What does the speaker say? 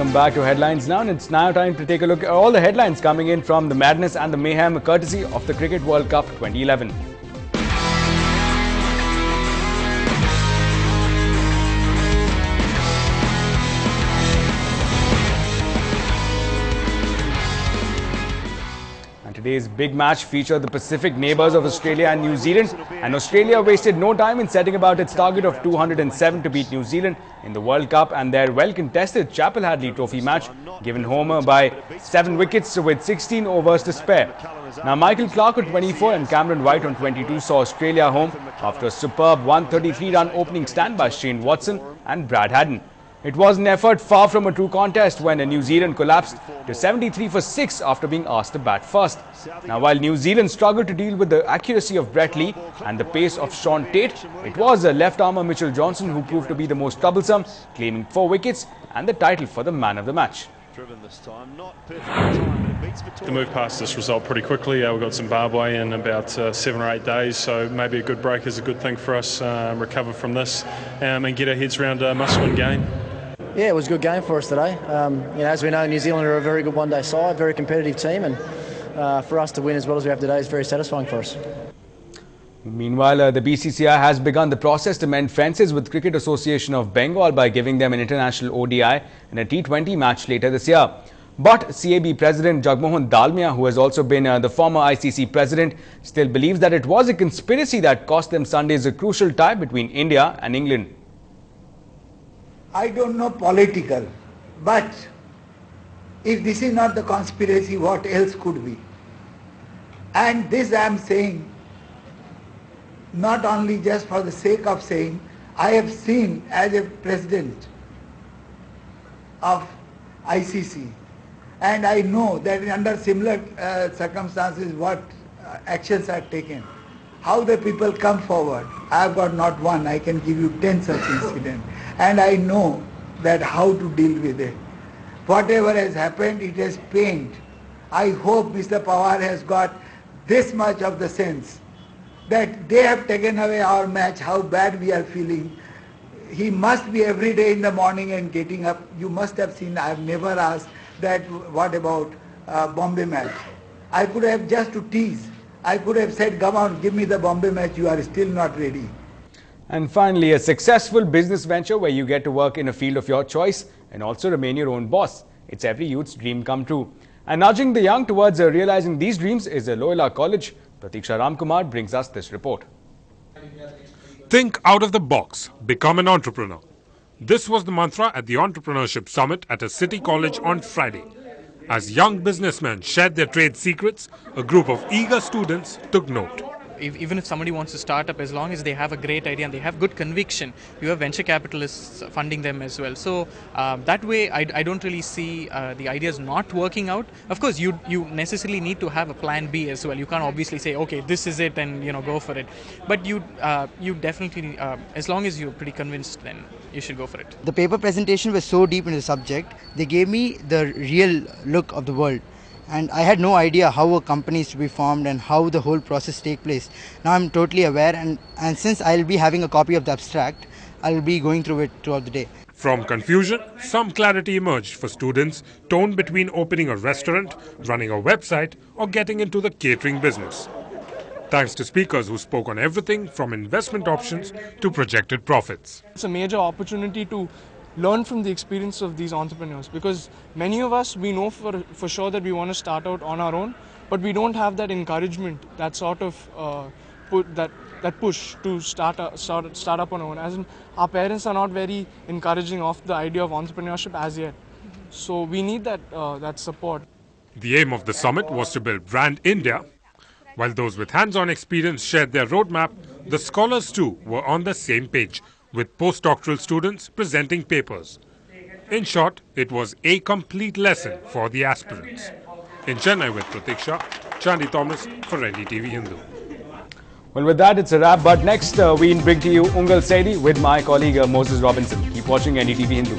Welcome back to Headlines Now, and it's now time to take a look at all the headlines coming in from the madness and the mayhem courtesy of the Cricket World Cup 2011. Today's big match featured the Pacific neighbours of Australia and New Zealand, and Australia wasted no time in setting about its target of 207 to beat New Zealand in the World Cup and their well-contested Chappell Hadley Trophy match, given home by 7 wickets with 16 overs to spare. Now, Michael Clarke on 24 and Cameron White on 22 saw Australia home after a superb 133-run opening stand by Shane Watson and Brad Haddin. It was an effort far from a true contest when New Zealand collapsed to 73 for 6 after being asked to bat first. Now, while New Zealand struggled to deal with the accuracy of Brett Lee and the pace of Sean Tate, it was left-armer Mitchell Johnson who proved to be the most troublesome, claiming 4 wickets and the title for the man of the match. To move past this result pretty quickly, we've got Zimbabwe in about 7 or 8 days, so maybe a good break is a good thing for us, recover from this and get our heads around a must-win game. Yeah, it was a good game for us today. As we know, New Zealand are a very good one-day side, very competitive team, and for us to win as well as we have today is very satisfying for us. Meanwhile, the BCCI has begun the process to mend fences with Cricket Association of Bengal by giving them an international ODI in a T20 match later this year. But CAB President Jagmohan Dalmia, who has also been the former ICC President, still believes that it was a conspiracy that cost them Sunday's crucial tie between India and England. I don't know political, but if this is not the conspiracy, what else could be? And this I am saying not only just for the sake of saying. I have seen as a president of ICC, and I know that under similar circumstances what actions are taken, how the people come forward. I have got not one, I can give you 10 such incidents, and I know that how to deal with it. Whatever has happened, it has pained. I hope Mr. Pawar has got this much of the sense that they have taken away our match, how bad we are feeling. He must be every day in the morning and getting up. You must have seen, I have never asked that what about Bombay match. I could have just to tease. I could have said, come on, give me the Bombay match, you are still not ready. And finally, a successful business venture where you get to work in a field of your choice and also remain your own boss. It's every youth's dream come true. And nudging the young towards realizing these dreams is Loyola College. Pratiksha Ramkumar brings us this report. Think out of the box. Become an entrepreneur. This was the mantra at the Entrepreneurship Summit at a city college on Friday. As young businessmen shared their trade secrets, a group of eager students took note. Even if somebody wants to start up, as long as they have a great idea and they have good conviction, you have venture capitalists funding them as well. So that way, I don't really see the ideas not working out. Of course, you necessarily need to have a plan B as well. You can't obviously say, okay, this is it, and go for it. But you definitely, as long as you're pretty convinced, then you should go for it. The paper presentation was so deep into the subject. They gave me the real look of the world. And I had no idea how a company is to be formed and how the whole process takes place. Now I'm totally aware, and since I'll be having a copy of the abstract, I'll be going through it throughout the day. From confusion, some clarity emerged for students torn between opening a restaurant, running a website, or getting into the catering business. Thanks to speakers who spoke on everything from investment options to projected profits. It's a major opportunity to learn from the experience of these entrepreneurs, because many of us, we know for sure that we want to start out on our own, but we don't have that encouragement, that sort of that push to start up on our own. As in, our parents are not very encouraging of the idea of entrepreneurship as yet, so we need that support. The aim of the summit was to build brand India. While those with hands-on experience shared their roadmap, the scholars too were on the same page, with postdoctoral students presenting papers. In short, it was a complete lesson for the aspirants. In Chennai with Pratiksha, Chandi Thomas for Ndtv-Hindu. Well, with that, it's a wrap. But next, we bring to you Ungal Saidi with my colleague Moses Robinson. Keep watching Ndtv-Hindu.